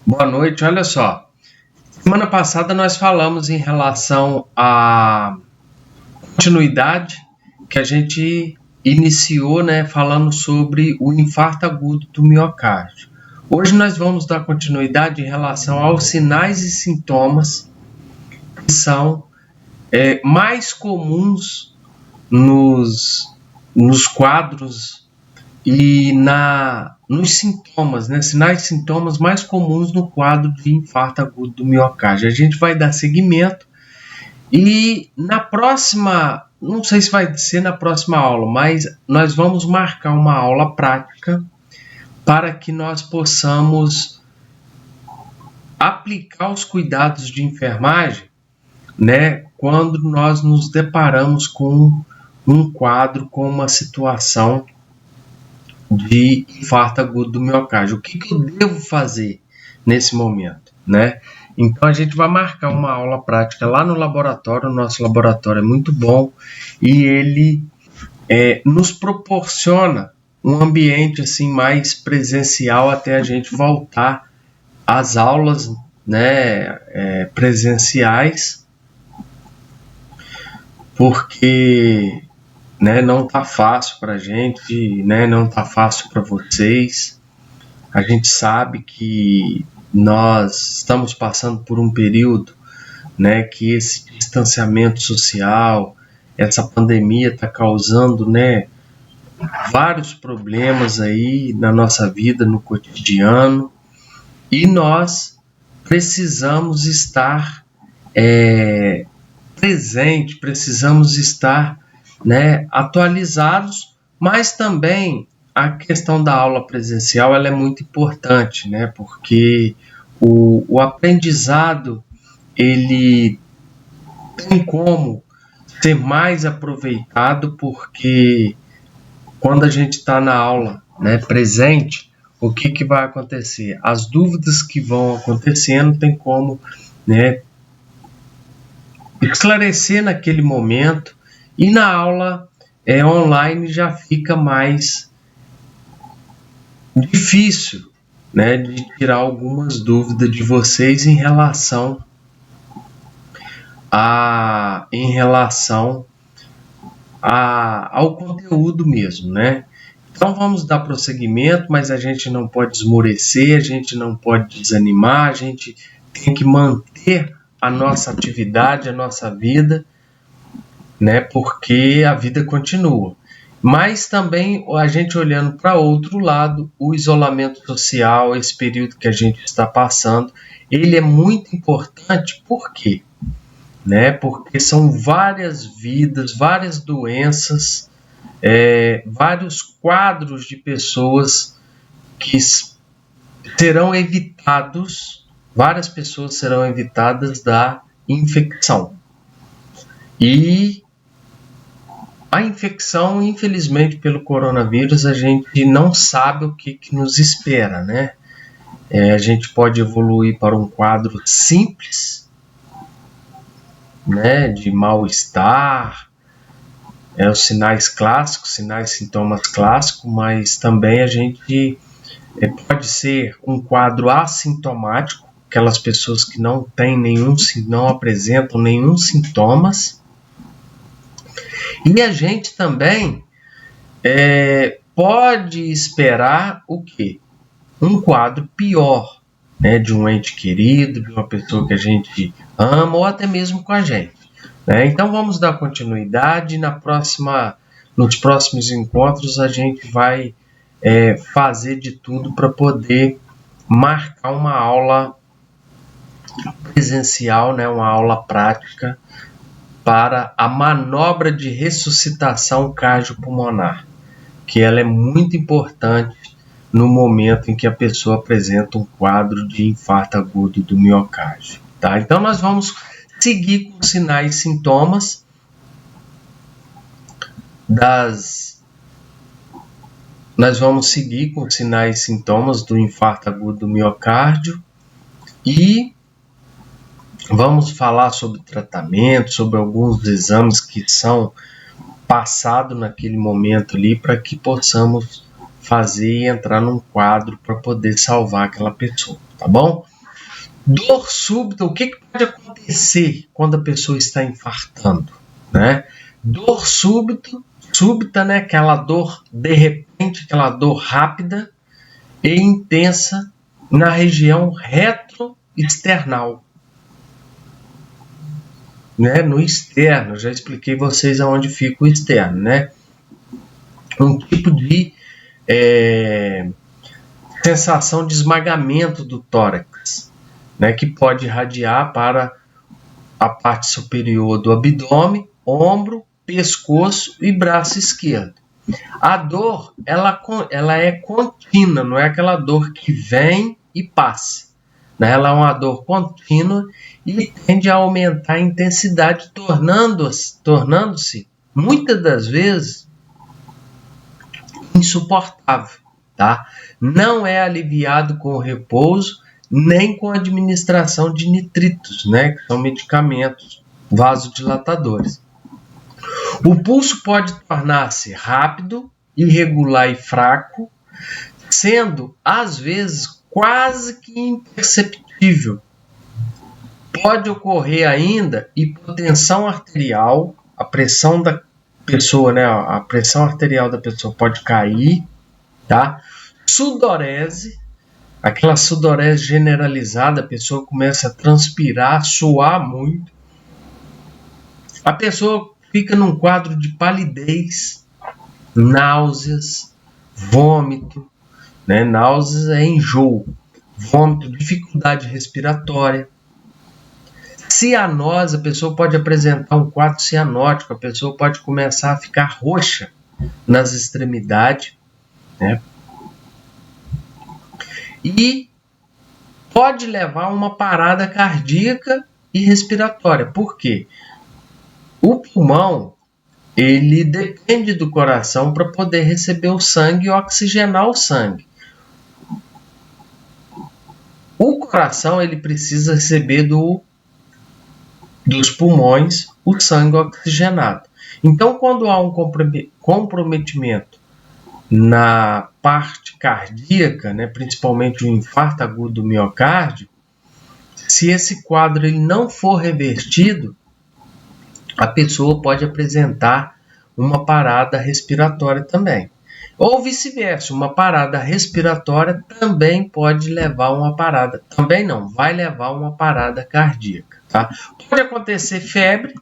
Boa noite, olha só. Semana passada nós falamos em relação à continuidade que a gente iniciou, né, falando sobre o infarto agudo do miocárdio. Hoje nós vamos dar continuidade em relação aos sinais e sintomas que são mais comuns nos quadros e nos sintomas, né? Sinais e sintomas mais comuns no quadro de infarto agudo do miocárdio. A gente vai dar seguimento e na próxima, não sei se vai ser na próxima aula, mas nós vamos marcar uma aula prática para que nós possamos aplicar os cuidados de enfermagem, né? Quando nós nos deparamos com um quadro, com uma situação de infarto agudo do miocárdio. O que eu devo fazer nesse momento, né? Então a gente vai marcar uma aula prática lá no laboratório. O nosso laboratório é muito bom e ele nos proporciona um ambiente assim mais presencial até a gente voltar às aulas, né, presenciais, porque não tá fácil para a gente, não tá fácil para vocês. A gente sabe que nós estamos passando por um período, que esse distanciamento social, essa pandemia está causando, vários problemas aí na nossa vida, no cotidiano, e nós precisamos estar presente, precisamos estar atualizados, mas também a questão da aula presencial ela é muito importante, porque o aprendizado ele tem como ser mais aproveitado, porque quando a gente está na aula presente, o que vai acontecer? As dúvidas que vão acontecendo tem como esclarecer naquele momento, e na aula online já fica mais difícil, de tirar algumas dúvidas de vocês em relação ao conteúdo mesmo, Então vamos dar prosseguimento, mas a gente não pode esmorecer, a gente não pode desanimar, a gente tem que manter a nossa atividade, a nossa vida, porque a vida continua. Mas também a gente olhando para outro lado, o isolamento social, esse período que a gente está passando, ele é muito importante. Por quê? Porque são várias vidas, várias doenças, vários quadros de pessoas que serão evitados, várias pessoas serão evitadas da infecção. E a infecção, infelizmente, pelo coronavírus, a gente não sabe o que nos espera, a gente pode evoluir para um quadro simples, de mal-estar, os sinais clássicos, sinais e sintomas clássicos, mas também a gente pode ser um quadro assintomático, aquelas pessoas que não apresentam nenhum sintomas. E a gente também pode esperar o quê? Um quadro pior, de um ente querido, de uma pessoa que a gente ama, ou até mesmo com a gente. Então vamos dar continuidade. Nos próximos encontros a gente vai fazer de tudo para poder marcar uma aula presencial, uma aula prática para a manobra de ressuscitação cardiopulmonar, que ela é muito importante no momento em que a pessoa apresenta um quadro de infarto agudo do miocárdio. Tá? Então nós vamos seguir com sinais e sintomas do infarto agudo do miocárdio e vamos falar sobre tratamento, sobre alguns exames que são passados naquele momento ali, para que possamos fazer e entrar num quadro para poder salvar aquela pessoa, tá bom? Dor súbita, o que pode acontecer quando a pessoa está infartando, né? Dor súbita, né? Aquela dor de repente, aquela dor rápida e intensa na região retroesternal, né? No externo, já expliquei vocês aonde fica o externo, né? Um tipo de sensação de esmagamento do tórax, né? Que pode irradiar para a parte superior do abdômen, ombro, pescoço e braço esquerdo. A dor, ela é contínua, não é aquela dor que vem e passa, né? Ela é uma dor contínua e tende a aumentar a intensidade, tornando-se, muitas das vezes, insuportável, tá? Não é aliviado com o repouso, nem com a administração de nitritos, né? Que são medicamentos vasodilatadores. O pulso pode tornar-se rápido, irregular e fraco, sendo, às vezes, quase que imperceptível. Pode ocorrer ainda hipotensão arterial, a pressão da pessoa, né? A pressão arterial da pessoa pode cair, tá? Sudorese, aquela sudorese generalizada, a pessoa começa a transpirar, suar muito. A pessoa fica num quadro de palidez, náuseas, vômito, né? Náuseas é enjoo, vômito, dificuldade respiratória. Cianose, a pessoa pode apresentar um quadro cianótico, a pessoa pode começar a ficar roxa nas extremidades, né? E pode levar a uma parada cardíaca e respiratória. Por quê? O pulmão, ele depende do coração para poder receber o sangue e oxigenar o sangue. O coração, ele precisa receber dos pulmões o sangue oxigenado. Então, quando há um comprometimento na parte cardíaca, né, principalmente o infarto agudo do miocárdio, se esse quadro ele não for revertido, a pessoa pode apresentar uma parada respiratória também. Ou vice-versa, uma parada respiratória também pode levar a uma parada. Também não, vai levar a uma parada cardíaca. Tá? Pode acontecer febre,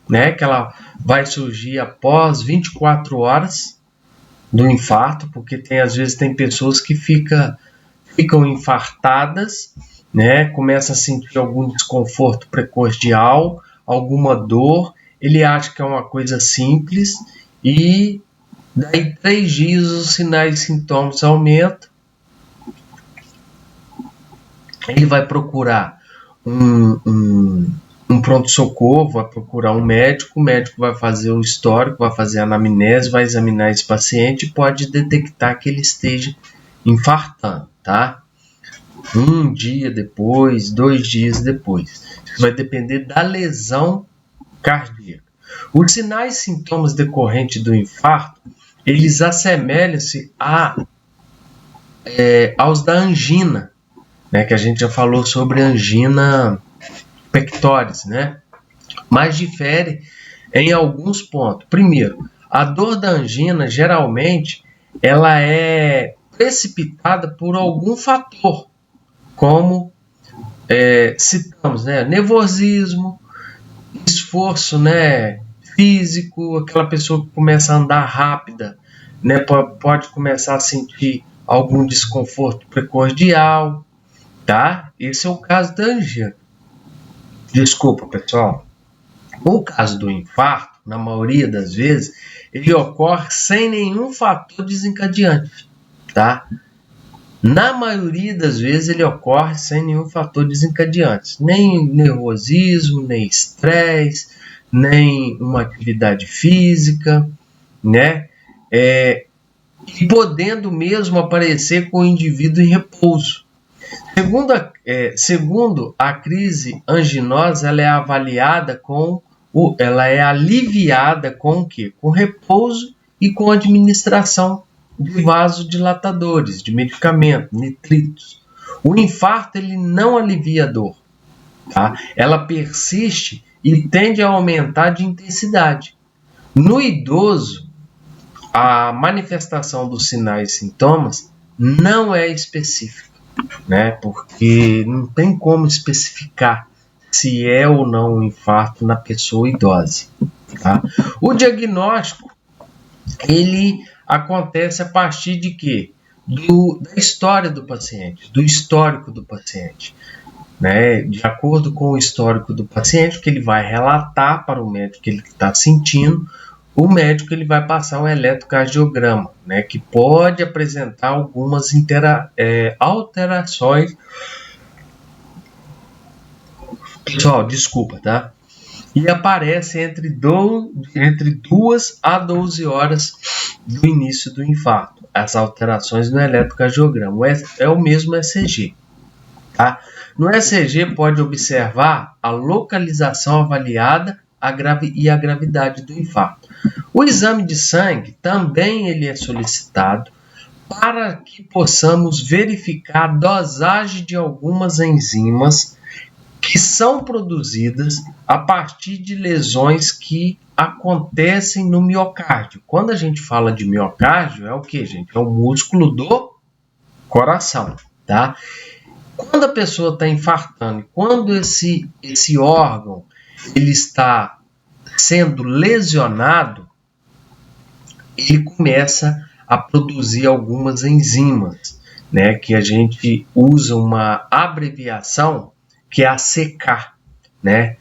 né, que ela vai surgir após 24 horas do infarto, porque às vezes tem pessoas que ficam infartadas, né, começa a sentir algum desconforto precordial, alguma dor, ele acha que é uma coisa simples e daí 3 dias os sinais e sintomas aumentam, ele vai procurar um pronto-socorro, vai procurar um médico, o médico vai fazer um histórico, vai fazer a anamnese, vai examinar esse paciente e pode detectar que ele esteja infartando, tá? 1 dia depois, 2 dias depois. Isso vai depender da lesão cardíaca. Os sinais e sintomas decorrentes do infarto, eles assemelham-se aos da angina, né? Que a gente já falou sobre angina pectoris, né? Mas difere em alguns pontos. Primeiro, a dor da angina, geralmente, ela é precipitada por algum fator, como citamos, né? Nervosismo, esforço, né, físico, aquela pessoa que começa a andar rápida, né, pode começar a sentir algum desconforto precordial, tá? Esse é o caso da angina. Desculpa, pessoal. O caso do infarto, na maioria das vezes, ele ocorre sem nenhum fator desencadeante, tá? Na maioria das vezes ele ocorre sem nenhum fator desencadeante, nem nervosismo, nem estresse, nem uma atividade física, né? E podendo mesmo aparecer com o indivíduo em repouso. Segundo a crise anginosa, ela é aliviada com o quê? Com repouso e com administração de vasodilatadores, de medicamentos, nitritos. O infarto ele não alivia a dor, tá? Ela persiste e tende a aumentar de intensidade. No idoso, a manifestação dos sinais e sintomas não é específica, né? Porque não tem como especificar se é ou não um infarto na pessoa idosa, tá? O diagnóstico ele acontece a partir de quê? Da história do paciente, do histórico do paciente, né? De acordo com o histórico do paciente, que ele vai relatar para o médico que ele está sentindo, o médico ele vai passar um eletrocardiograma, né? Que pode apresentar algumas alterações. Pessoal, desculpa, tá? E aparece entre 2 a 12 horas do início do infarto. As alterações no eletrocardiograma. É o mesmo ECG. Tá? No ECG pode observar a localização avaliada e a gravidade do infarto. O exame de sangue também ele é solicitado para que possamos verificar a dosagem de algumas enzimas que são produzidas a partir de lesões que acontecem no miocárdio. Quando a gente fala de miocárdio, é o que, gente? É o músculo do coração, tá? Quando a pessoa está infartando, quando esse órgão ele está sendo lesionado, ele começa a produzir algumas enzimas, né? Que a gente usa uma abreviação que é a CK, né?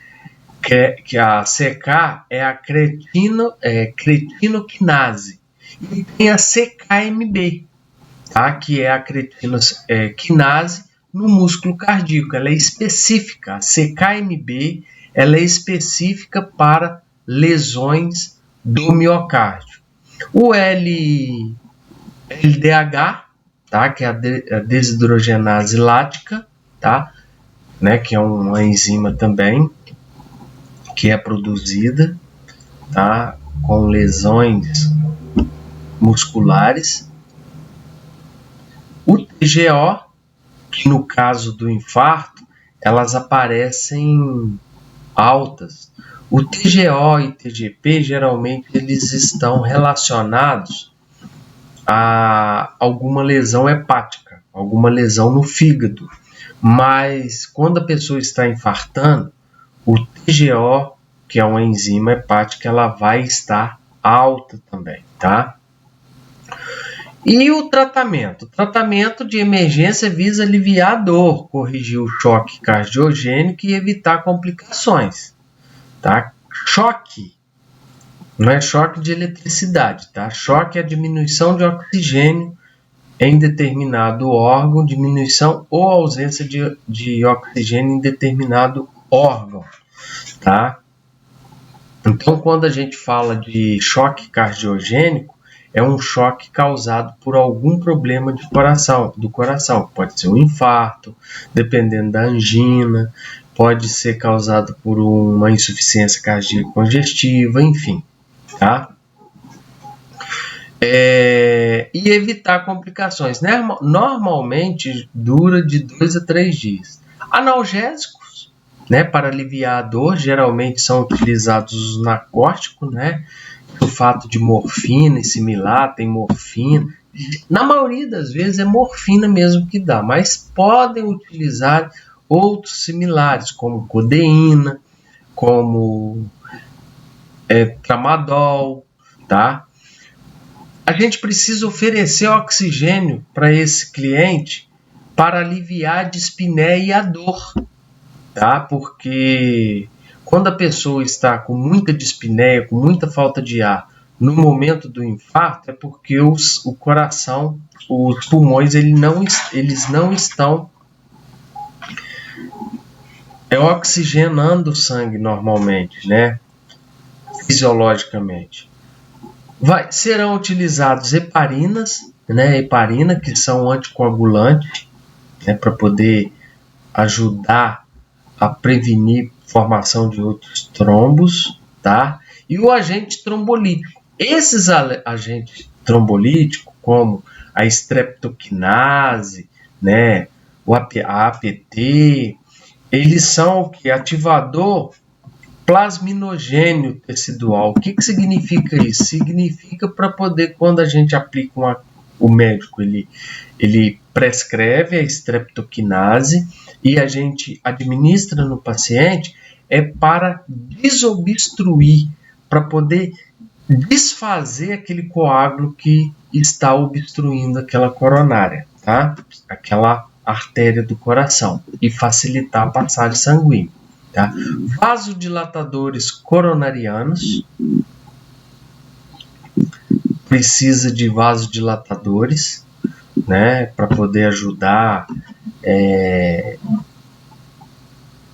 Que a CK é a cretinoquinase. E tem a CKMB, tá? Que é a cretinoquinase no músculo cardíaco. Ela é específica. A CKMB ela é específica para lesões do miocárdio. O LDH, tá? Que é a desidrogenase lática, tá? Né, que é uma enzima também que é produzida, tá, com lesões musculares. O TGO, que no caso do infarto, elas aparecem altas. O TGO e TGP, geralmente, eles estão relacionados a alguma lesão hepática, alguma lesão no fígado. Mas quando a pessoa está infartando, o TGO, que é uma enzima hepática, ela vai estar alta também, tá? E o tratamento? O tratamento de emergência visa aliviar a dor, corrigir o choque cardiogênico e evitar complicações, tá? Choque não é choque de eletricidade, tá? Choque é a diminuição de oxigênio em determinado órgão, diminuição ou ausência de oxigênio em determinado órgão, tá? Então, quando a gente fala de choque cardiogênico, é um choque causado por algum problema do coração. Pode ser um infarto, dependendo da angina, pode ser causado por uma insuficiência cardíaca congestiva, enfim, tá? E evitar complicações. Normalmente dura de 2 a 3 dias. Analgésicos, né, para aliviar a dor, geralmente são utilizados os narcóticos, né? Sulfato de morfina e similar, tem morfina. Na maioria das vezes é morfina mesmo que dá, mas podem utilizar outros similares, como codeína, como tramadol, tá? A gente precisa oferecer oxigênio para esse cliente para aliviar a dispneia e a dor, tá? Porque quando a pessoa está com muita dispneia, com muita falta de ar no momento do infarto, é porque o coração, os pulmões, eles não estão oxigenando o sangue normalmente, né? Fisiologicamente. Serão utilizados heparinas, né? Heparina, que são anticoagulantes, né? Para poder ajudar a prevenir formação de outros trombos, tá? E o agente trombolítico. Esses agentes trombolíticos, como a streptokinase, né? a APT, eles são o que? Ativador plasminogênio tecidual. O que significa isso? Significa para poder, quando a gente aplica o médico, ele prescreve a streptokinase e a gente administra no paciente, é para desobstruir, para poder desfazer aquele coágulo que está obstruindo aquela coronária, tá? Aquela artéria do coração, e facilitar a passagem sanguínea. Tá? Vasodilatadores coronarianos, precisa de vasodilatadores, né, para poder ajudar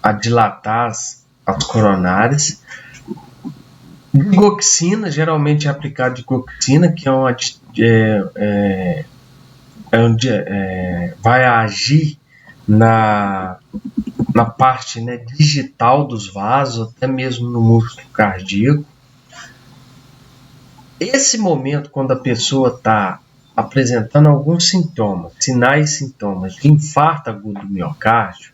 a dilatar as coronárias. Digoxina, geralmente é aplicado digoxina, que vai agir na parte, né, digital dos vasos, até mesmo no músculo cardíaco. Esse momento, quando a pessoa está apresentando alguns sintomas, sinais e sintomas de infarto agudo do miocárdio,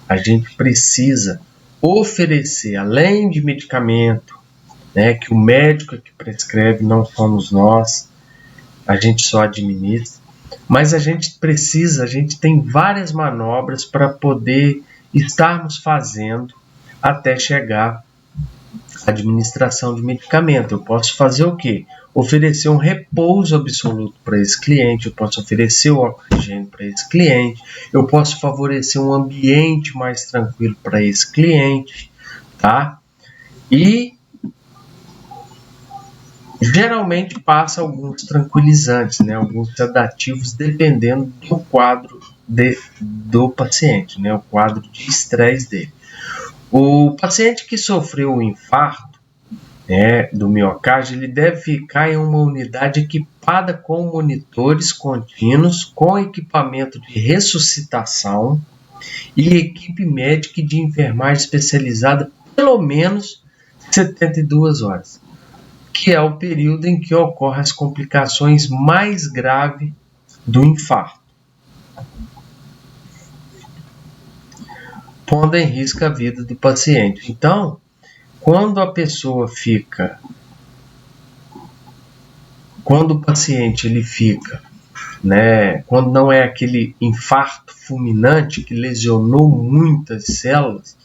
a gente precisa oferecer, além de medicamento, né, que o médico é que prescreve, não somos nós, a gente só administra, mas a gente tem várias manobras para poder estarmos fazendo até chegar à administração de medicamento. Eu posso fazer o quê? Oferecer um repouso absoluto para esse cliente, eu posso oferecer o oxigênio para esse cliente, eu posso favorecer um ambiente mais tranquilo para esse cliente, tá? E geralmente passa alguns tranquilizantes, né? Alguns sedativos, dependendo do quadro do paciente, né? O quadro de estresse dele. O paciente que sofreu um infarto, né, do miocárdio, ele deve ficar em uma unidade equipada com monitores contínuos, com equipamento de ressuscitação e equipe médica e de enfermagem especializada pelo menos 72 horas, que é o período em que ocorrem as complicações mais graves do infarto, pondo em risco a vida do paciente. Então, quando o paciente ele fica, né, quando não é aquele infarto fulminante que lesionou muitas células,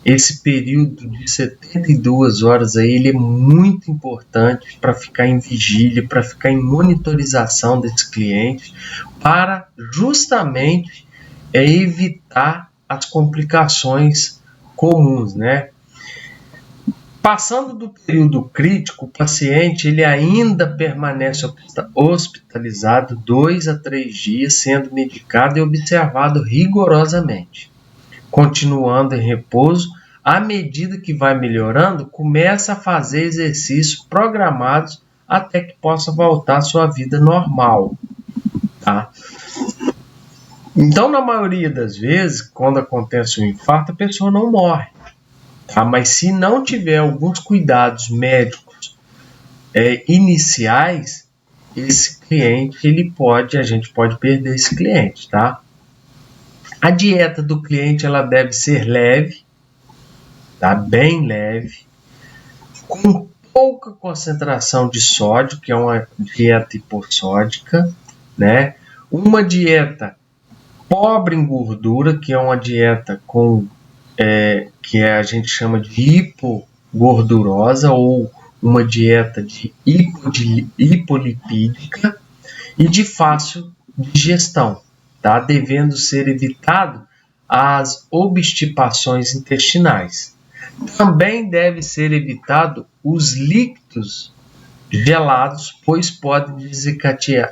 esse período de 72 horas aí, ele é muito importante para ficar em vigília, para ficar em monitorização desse cliente, para justamente evitar as complicações comuns, né? Passando do período crítico, o paciente ele ainda permanece hospitalizado 2 a 3 dias, sendo medicado e observado rigorosamente. Continuando em repouso, à medida que vai melhorando, começa a fazer exercícios programados até que possa voltar à sua vida normal. Tá? Então, na maioria das vezes, quando acontece um infarto, a pessoa não morre. Tá? Mas se não tiver alguns cuidados médicos iniciais, esse cliente, a gente pode perder esse cliente, tá? A dieta do cliente, ela deve ser leve, tá? Bem leve, com pouca concentração de sódio, que é uma dieta hipossódica, né? Uma dieta pobre em gordura, que é uma dieta que a gente chama de hipogordurosa, ou uma dieta de hipolipídica e de fácil digestão, tá? Devendo ser evitado as obstipações intestinais. Também deve ser evitado os líquidos gelados, pois podem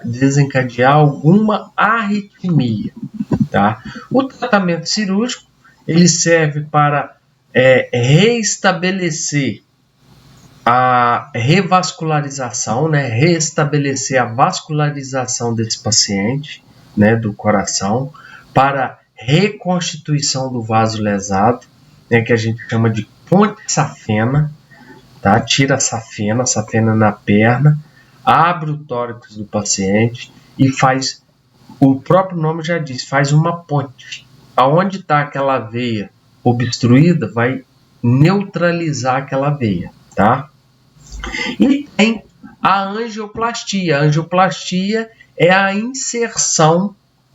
desencadear alguma arritmia, tá? O tratamento cirúrgico ele serve para reestabelecer a revascularização, né? Restabelecer a vascularização desse paciente, né? Do coração, para reconstituição do vaso lesado, né? Que a gente chama de ponte safena, tá? Tira a safena na perna, abre o tórax do paciente e faz o próprio nome já diz, faz uma ponte. Aonde está aquela veia obstruída, vai neutralizar aquela veia, tá? E tem a angioplastia. A angioplastia é a inserção,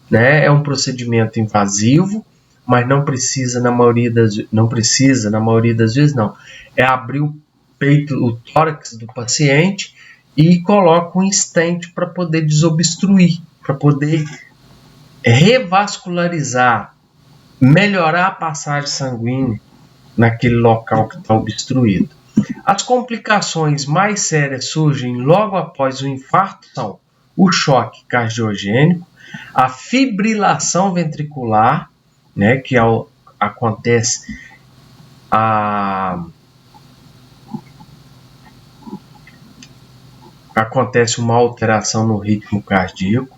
né? É um procedimento invasivo, mas não precisa na maioria das vezes não. É abrir o peito, o tórax do paciente e coloca um stent para poder desobstruir, para poder revascularizar, melhorar a passagem sanguínea naquele local que está obstruído. As complicações mais sérias surgem logo após o infarto são o choque cardiogênico, a fibrilação ventricular, né, que acontece uma alteração no ritmo cardíaco,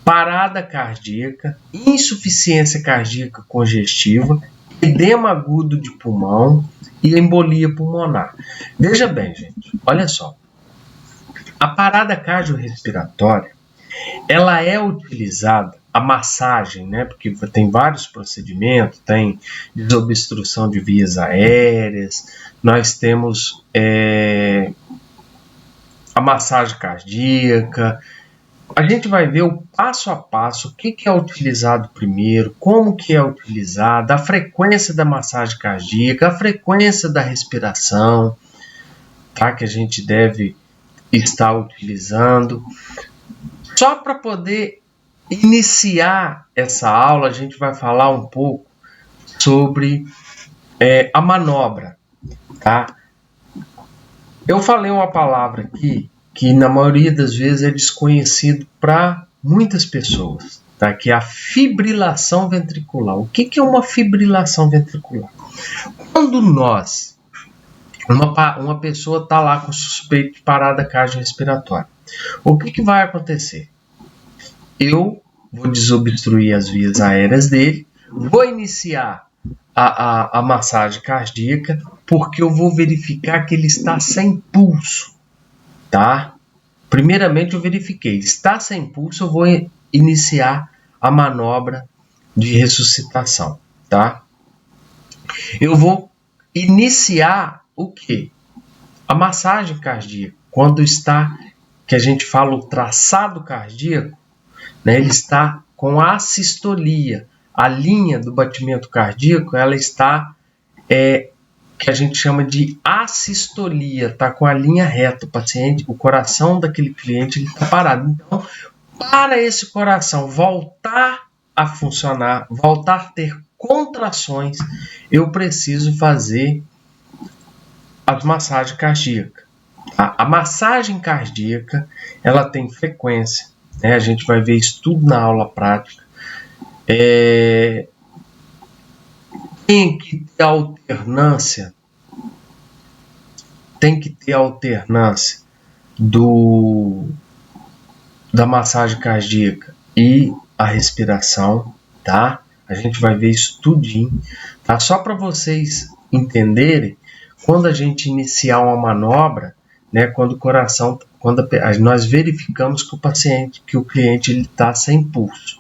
parada cardíaca, insuficiência cardíaca congestiva, edema agudo de pulmão e embolia pulmonar. Veja bem, gente, olha só. A parada cardiorrespiratória, ela é utilizada, a massagem, né? Porque tem vários procedimentos, tem desobstrução de vias aéreas, nós temos a massagem cardíaca. A gente vai ver o passo a passo, o que é utilizado primeiro, como que é utilizado, a frequência da massagem cardíaca, a frequência da respiração, tá? Que a gente deve estar utilizando. Só para poder iniciar essa aula, a gente vai falar um pouco sobre a manobra, tá? Eu falei uma palavra aqui que na maioria das vezes é desconhecido para muitas pessoas, tá? Que é a fibrilação ventricular. O que é uma fibrilação ventricular? Quando uma pessoa está lá com suspeito de parada cardiorrespiratória, o que vai acontecer? Eu vou desobstruir as vias aéreas dele, vou iniciar a massagem cardíaca, porque eu vou verificar que ele está sem pulso, tá? Primeiramente eu verifiquei, está sem pulso, eu vou iniciar a manobra de ressuscitação, tá? Eu vou iniciar o quê? A massagem cardíaca, quando está, que a gente fala o traçado cardíaco, né, ele está com assistolia. A linha do batimento cardíaco, ela está, que a gente chama de assistolia, está com a linha reta. O paciente, o coração daquele cliente, ele está parado. Então, para esse coração voltar a funcionar, voltar a ter contrações, eu preciso fazer a massagem cardíaca. A massagem cardíaca, ela tem frequência, né? A gente vai ver isso tudo na aula prática. Tem que ter alternância da massagem cardíaca e a respiração, tá? A gente vai ver isso tudinho, tá? Só para vocês entenderem, quando a gente iniciar uma manobra, né, quando nós verificamos que o cliente está sem pulso.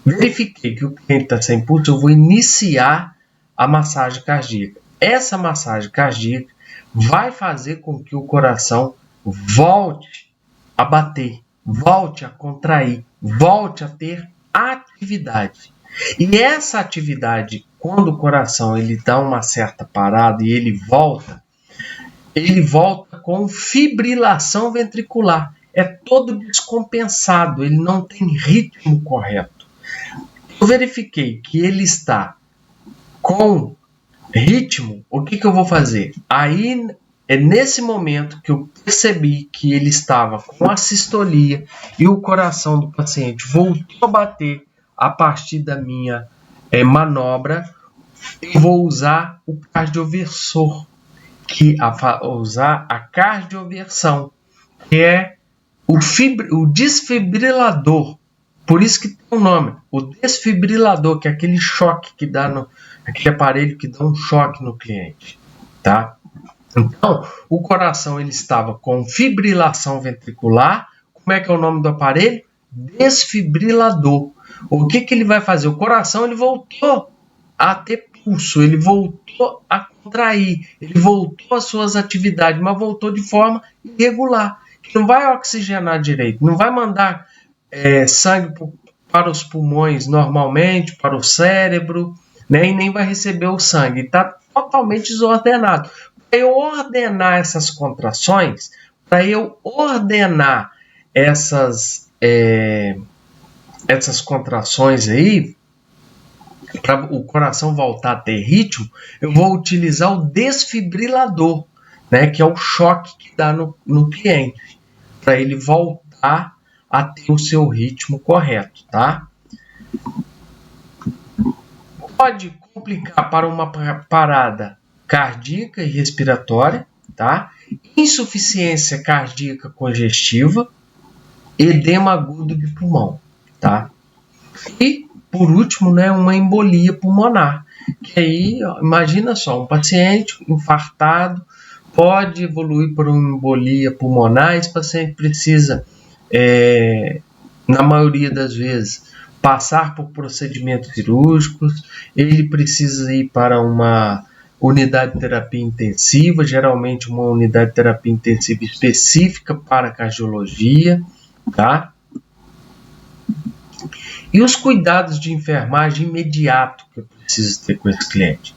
Verifiquei que o cliente está sem pulso, eu vou iniciar a massagem cardíaca. Essa massagem cardíaca vai fazer com que o coração volte a bater, volte a contrair, volte a ter atividade. E essa atividade, quando o coração ele dá uma certa parada e ele volta com fibrilação ventricular. É todo descompensado, ele não tem ritmo correto. Eu verifiquei que ele está com ritmo, o que eu vou fazer? Aí é nesse momento que eu percebi que ele estava com assistolia e o coração do paciente voltou a bater a partir da minha manobra, eu vou usar o cardioversor, usar a cardioversão, que é o desfibrilador. Por isso que tem um nome, o desfibrilador, que é aquele choque que dá aquele aparelho que dá um choque no cliente, tá? Então, o coração ele estava com fibrilação ventricular. Como é que é o nome do aparelho? desfibrilador. O que ele vai fazer? O coração ele voltou a ter pulso, ele voltou a contrair, ele voltou às suas atividades, mas voltou de forma irregular. Não vai oxigenar direito, não vai mandar sangue para os pulmões normalmente, para o cérebro, né? E nem vai receber o sangue. Está totalmente desordenado. Para eu ordenar essas contrações, para eu ordenar essas contrações aí, para o coração voltar a ter ritmo, eu vou utilizar o desfibrilador, né, que é o choque que dá no cliente, para ele voltar a ter o seu ritmo correto, tá? Pode complicar para uma parada cardíaca e respiratória, tá? Insuficiência cardíaca congestiva, edema agudo de pulmão, tá? E, por último, né, uma embolia pulmonar, que aí, imagina só, um paciente infartado pode evoluir para uma embolia pulmonar. Esse paciente precisa, na maioria das vezes, passar por procedimentos cirúrgicos, ele precisa ir para uma unidade de terapia intensiva, geralmente uma unidade de terapia intensiva específica para cardiologia, tá? E os cuidados de enfermagem imediato que eu preciso ter com esse cliente?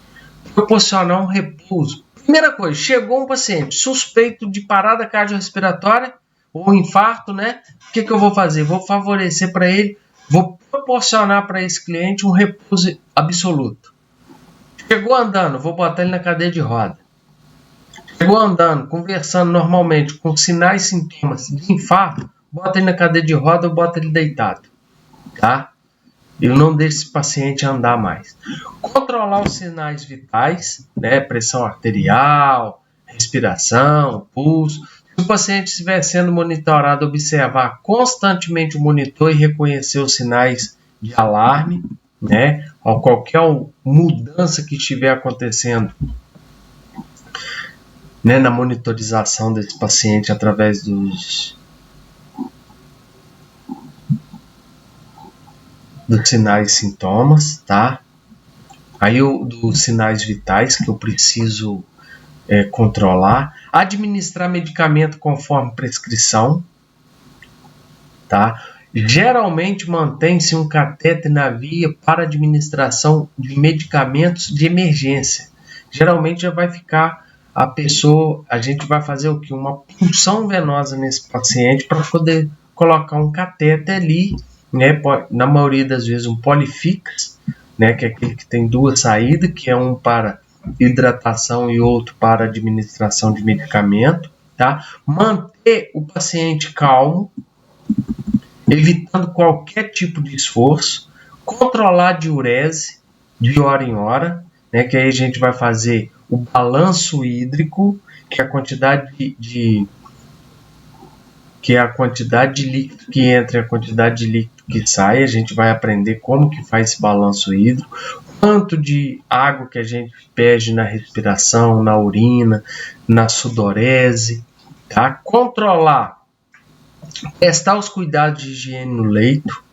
Proporcionar um repouso. Primeira coisa, chegou um paciente suspeito de parada cardiorrespiratória ou infarto, né? O que eu vou fazer? Vou favorecer para ele, vou proporcionar para esse cliente um repouso absoluto. Chegou andando, vou botar ele na cadeira de roda. Chegou andando, conversando normalmente, com sinais e sintomas de infarto, bota ele na cadeira de roda ou bota ele deitado. Tá? Eu não deixo esse paciente andar mais. Controlar os sinais vitais, né? Pressão arterial, respiração, pulso. Se o paciente estiver sendo monitorado, observar constantemente o monitor e reconhecer os sinais de alarme, né? Ou qualquer mudança que estiver acontecendo, né, na monitorização desse paciente através dos sinais e sintomas, tá? Aí dos sinais vitais que eu preciso controlar. Administrar medicamento conforme prescrição, tá? Geralmente mantém-se um catéter na via para administração de medicamentos de emergência. Geralmente já vai ficar a gente vai fazer o quê? Uma punção venosa nesse paciente para poder colocar um catéter ali, né? Na maioria das vezes um polifix, né? Que é aquele que tem duas saídas, que é um para hidratação e outro para administração de medicamento, tá? Manter o paciente calmo, evitando qualquer tipo de esforço, controlar a diurese de hora em hora, né? Que aí a gente vai fazer o balanço hídrico, que é a quantidade de líquido que entra e a quantidade de líquido que sai. A gente vai aprender como que faz esse balanço hídrico, quanto de água que a gente perde na respiração, na urina, na sudorese, tá? Controlar, testar os cuidados de higiene no leito,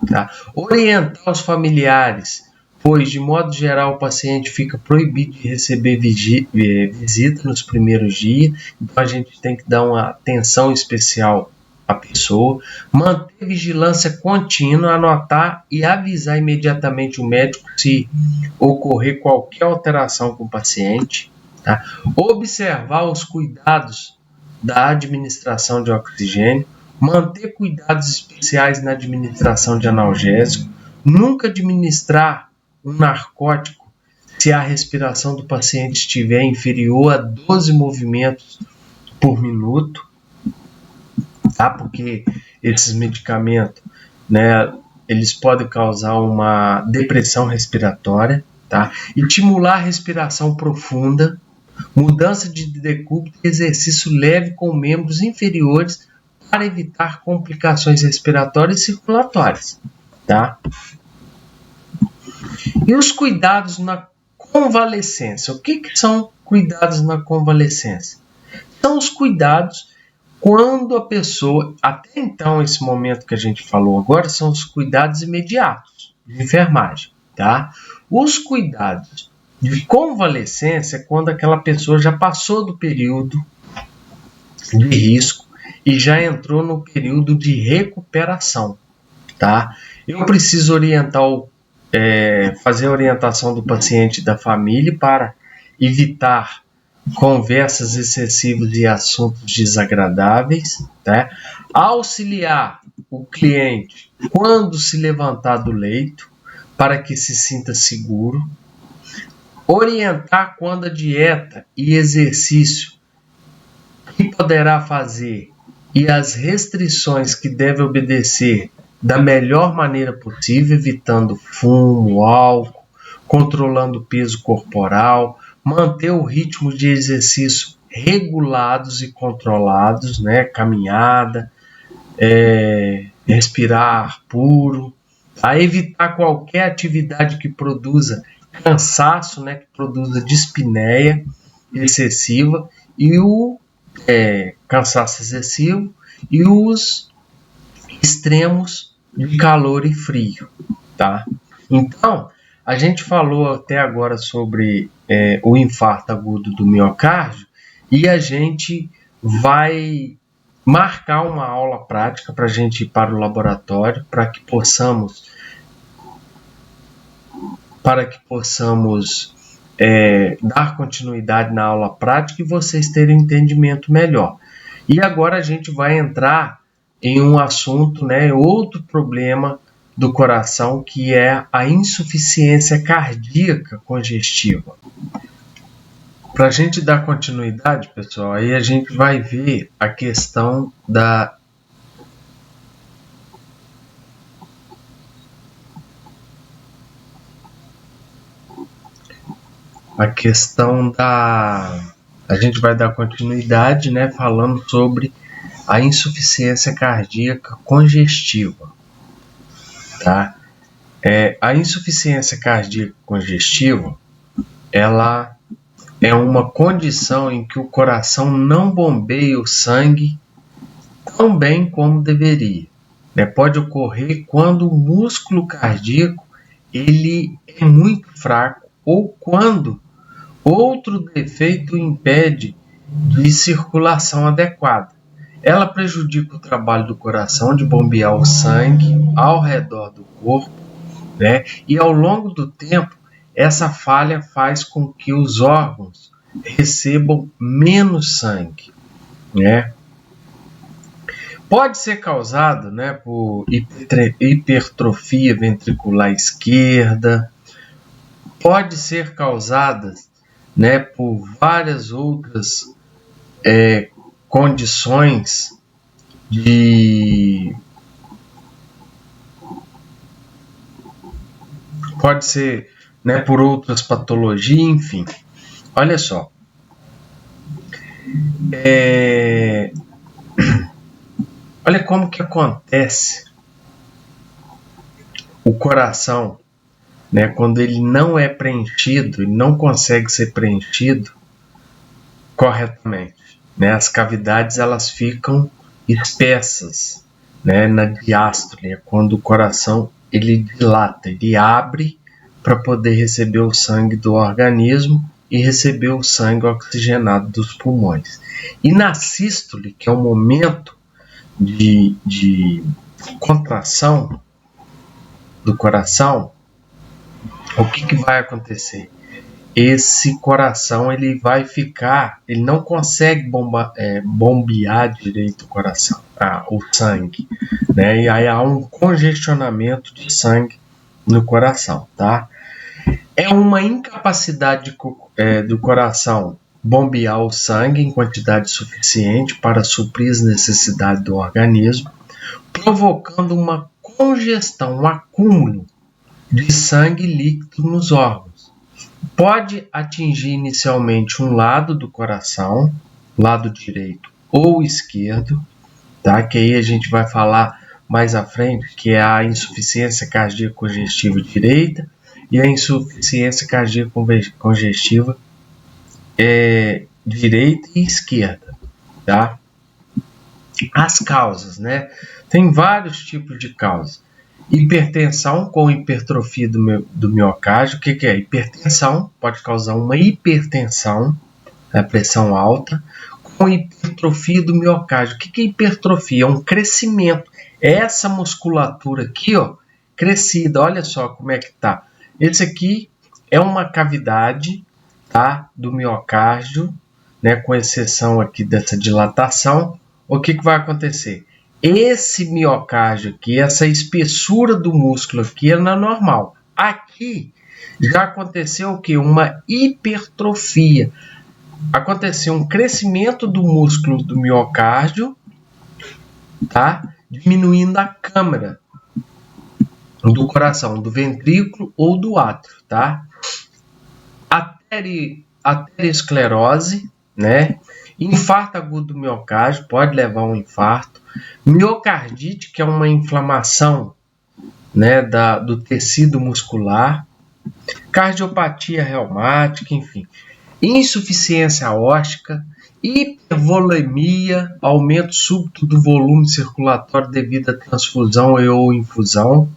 tá? Orientar os familiares, pois de modo geral o paciente fica proibido de receber visita nos primeiros dias, então a gente tem que dar uma atenção especial à pessoa, manter vigilância contínua, anotar e avisar imediatamente o médico se ocorrer qualquer alteração com o paciente, tá? Observar os cuidados da administração de oxigênio, manter cuidados especiais na administração de analgésico, nunca administrar um narcótico se a respiração do paciente estiver inferior a 12 movimentos por minuto, tá? Porque esses medicamentos, né, eles podem causar uma depressão respiratória, tá? Estimular a respiração profunda, mudança de decúbito e exercício leve com membros inferiores para evitar complicações respiratórias e circulatórias, tá? E os cuidados na convalescência. O que são cuidados na convalescência? São os cuidados quando a pessoa, até então, esse momento que a gente falou agora, são os cuidados imediatos de enfermagem, tá? Os cuidados de convalescência é quando aquela pessoa já passou do período de risco e já entrou no período de recuperação, tá? Eu preciso fazer a orientação do paciente e da família para evitar conversas excessivas e assuntos desagradáveis, tá? Auxiliar o cliente quando se levantar do leito para que se sinta seguro, orientar quando a dieta e exercício que poderá fazer e as restrições que deve obedecer da melhor maneira possível, evitando fumo, álcool, controlando o peso corporal, manter o ritmo de exercício regulados e controlados, né? Caminhada, respirar puro, a evitar qualquer atividade que produza cansaço, né? Que produza dispneia excessiva e o cansaço excessivo e os extremos de calor e frio, tá? Então, a gente falou até agora sobre o infarto agudo do miocárdio e a gente vai marcar uma aula prática para a gente ir para o laboratório para que possamos dar continuidade na aula prática e vocês terem um entendimento melhor. E agora a gente vai entrar em um assunto, né, outro problema do coração, que é a insuficiência cardíaca congestiva. Para a gente dar continuidade, pessoal, aí a gente vai ver a questão da a gente vai dar continuidade, né, falando sobre a insuficiência cardíaca congestiva, tá? A insuficiência cardíaca congestiva, ela é uma condição em que o coração não bombeia o sangue tão bem como deveria, né? Pode ocorrer quando o músculo cardíaco ele é muito fraco ou quando outro defeito impede de circulação adequada. Ela prejudica o trabalho do coração de bombear o sangue ao redor do corpo, né? E ao longo do tempo, essa falha faz com que os órgãos recebam menos sangue, né? Pode ser causado, né, por hipertrofia ventricular esquerda, pode ser causada, né, por várias outras condições pode ser, né, por outras patologias, enfim. Olha só. Olha como que acontece o coração, né, quando ele não é preenchido, ele não consegue ser preenchido corretamente, né? As cavidades elas ficam espessas, né, na diástole, é quando o coração ele dilata, ele abre para poder receber o sangue do organismo e receber o sangue oxigenado dos pulmões. E na sístole, que é o momento de contração do coração, o que vai acontecer? Esse coração ele vai ficar, ele não consegue bombear direito o coração, o sangue, né? E aí há um congestionamento de sangue no coração, tá? É uma incapacidade do coração bombear o sangue em quantidade suficiente para suprir as necessidades do organismo, provocando uma congestão, um acúmulo de sangue líquido nos órgãos. Pode atingir inicialmente um lado do coração, lado direito ou esquerdo, tá? Que aí a gente vai falar mais à frente, que é a insuficiência cardíaca congestiva direita e a insuficiência cardíaca congestiva direita e esquerda, tá? As causas, né? Tem vários tipos de causas. Hipertensão com hipertrofia do miocárdio. O que é? Hipertensão pode causar uma hipertensão, a pressão alta, com hipertrofia do miocárdio. O que é hipertrofia? É um crescimento. Essa musculatura aqui, ó, crescida, olha só como é que tá. Esse aqui é uma cavidade, tá, do miocárdio, né, com exceção aqui dessa dilatação. O que vai acontecer? Esse miocárdio aqui, essa espessura do músculo aqui é normal. Aqui já aconteceu o que? Uma hipertrofia. Aconteceu um crescimento do músculo do miocárdio, tá? Diminuindo a câmara do coração, do ventrículo ou do átrio, tá? Aterosclerose, né? Infarto agudo do miocárdio, pode levar a um infarto. Miocardite, que é uma inflamação, né, do tecido muscular. Cardiopatia reumática, enfim. Insuficiência aórtica, hipervolemia, aumento súbito do volume circulatório devido à transfusão ou infusão,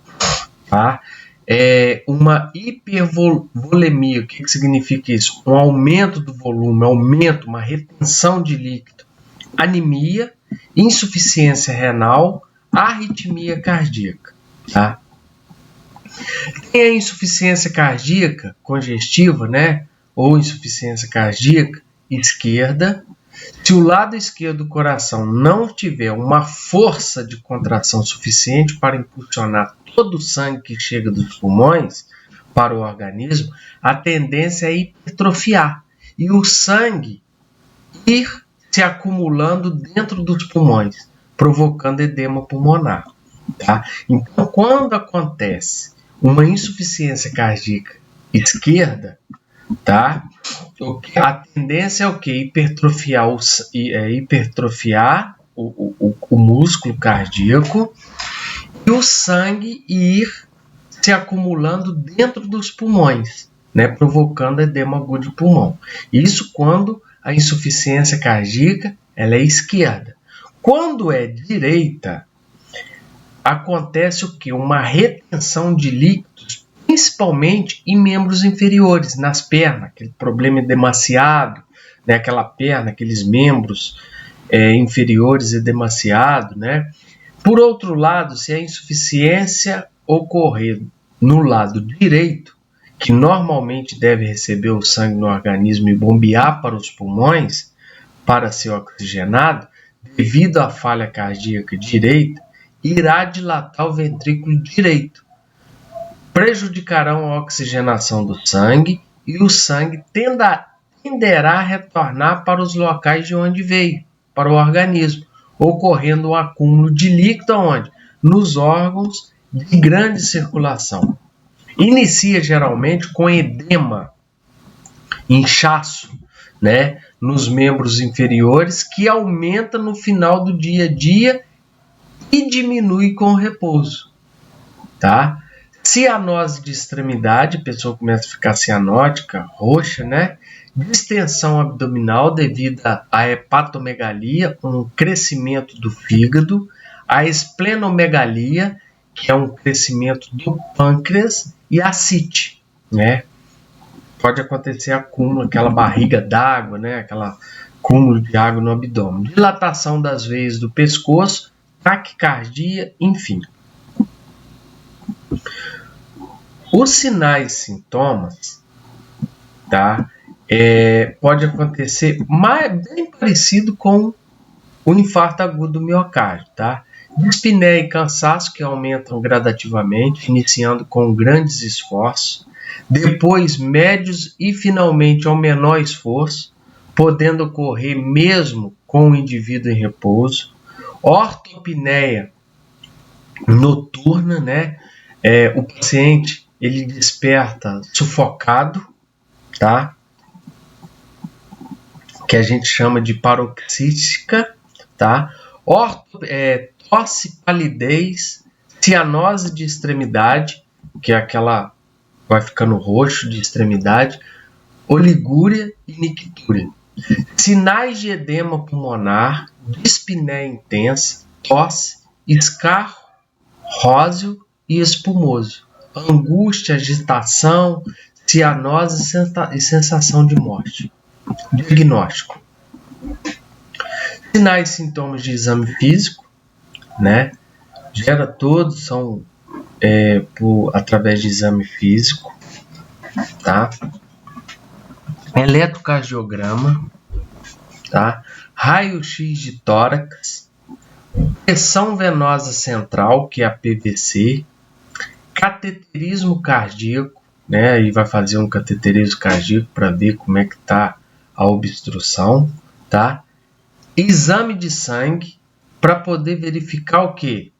tá? Uma hipervolemia, o que significa isso? Um aumento do volume, uma retenção de líquido, anemia, insuficiência renal, arritmia cardíaca, tá? Tem a insuficiência cardíaca congestiva, né? Ou insuficiência cardíaca esquerda. Se o lado esquerdo do coração não tiver uma força de contração suficiente para impulsionar todo o sangue que chega dos pulmões para o organismo, a tendência é hipertrofiar e o sangue ir se acumulando dentro dos pulmões, provocando edema pulmonar. Tá? Então, quando acontece uma insuficiência cardíaca esquerda, tá? A tendência é o que? Hipertrofiar o músculo cardíaco e o sangue ir se acumulando dentro dos pulmões, né? Provocando edema agudo de pulmão. Isso quando a insuficiência cardíaca ela é esquerda. Quando é direita, acontece o que? Uma retenção de líquidos, principalmente em membros inferiores, nas pernas, aquele problema demasiado, né? Aquela perna, aqueles membros inferiores edemaciado, né? Por outro lado, se a insuficiência ocorrer no lado direito, que normalmente deve receber o sangue no organismo e bombear para os pulmões para ser oxigenado, devido à falha cardíaca direita, irá dilatar o ventrículo direito, prejudicarão a oxigenação do sangue e o sangue tenderá a retornar para os locais de onde veio, para o organismo, ocorrendo um acúmulo de líquido onde? Nos órgãos de grande circulação. Inicia geralmente com edema, inchaço, né, nos membros inferiores, que aumenta no final do dia a dia e diminui com o repouso, tá? Cianose de extremidade, a pessoa começa a ficar cianótica, roxa, né? Distensão abdominal devido à hepatomegalia, um crescimento do fígado, a esplenomegalia, que é um crescimento do pâncreas, e a ascite, né? Pode acontecer acúmulo, aquela barriga d'água, né? Aquela acúmulo de água no abdômen. Dilatação das veias do pescoço, taquicardia, enfim. Os sinais e sintomas, tá? Pode acontecer bem parecido com o infarto agudo do miocárdio, tá? Dispneia e cansaço que aumentam gradativamente, iniciando com grandes esforços, depois médios e finalmente ao menor esforço, podendo ocorrer mesmo com o indivíduo em repouso. Ortopneia noturna, né? O paciente ele desperta sufocado, tá? Que a gente chama de paroxística, tá? Tosse, palidez, cianose de extremidade, que é aquela vai ficando roxo de extremidade, oligúria e nictúria. Sinais de edema pulmonar, dispneia intensa, tosse, escarro, róseo e espumoso, angústia, agitação, cianose e sensação de morte. Diagnóstico: sinais e sintomas de exame físico, né? Gera todos são através de exame físico, tá? Eletrocardiograma, tá? Raio-x de tórax, pressão venosa central, que é a PVC, cateterismo cardíaco, né? Aí vai fazer um cateterismo cardíaco para ver como é que tá a obstrução, tá? Exame de sangue para poder verificar o quê?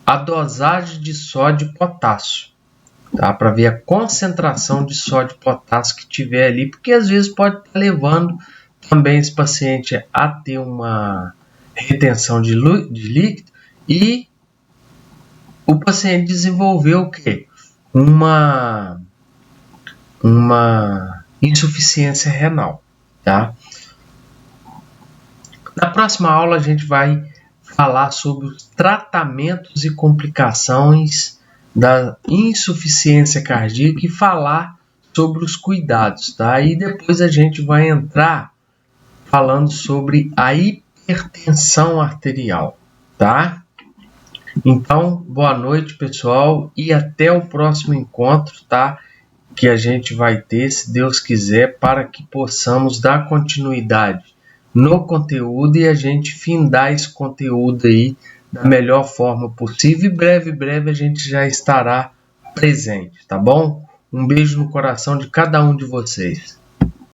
A dosagem de sódio e potássio, tá? Para ver a concentração de sódio e potássio que tiver ali, porque às vezes pode estar levando também esse paciente a ter uma retenção de líquido e o paciente desenvolveu o quê? Uma insuficiência renal, tá? Na próxima aula a gente vai falar sobre os tratamentos e complicações da insuficiência cardíaca e falar sobre os cuidados, tá? E depois a gente vai entrar falando sobre a hipertensão arterial, tá? Então, boa noite, pessoal, e até o próximo encontro, tá? Que a gente vai ter, se Deus quiser, para que possamos dar continuidade no conteúdo e a gente findar esse conteúdo aí da melhor forma possível. E breve a gente já estará presente, tá bom? Um beijo no coração de cada um de vocês.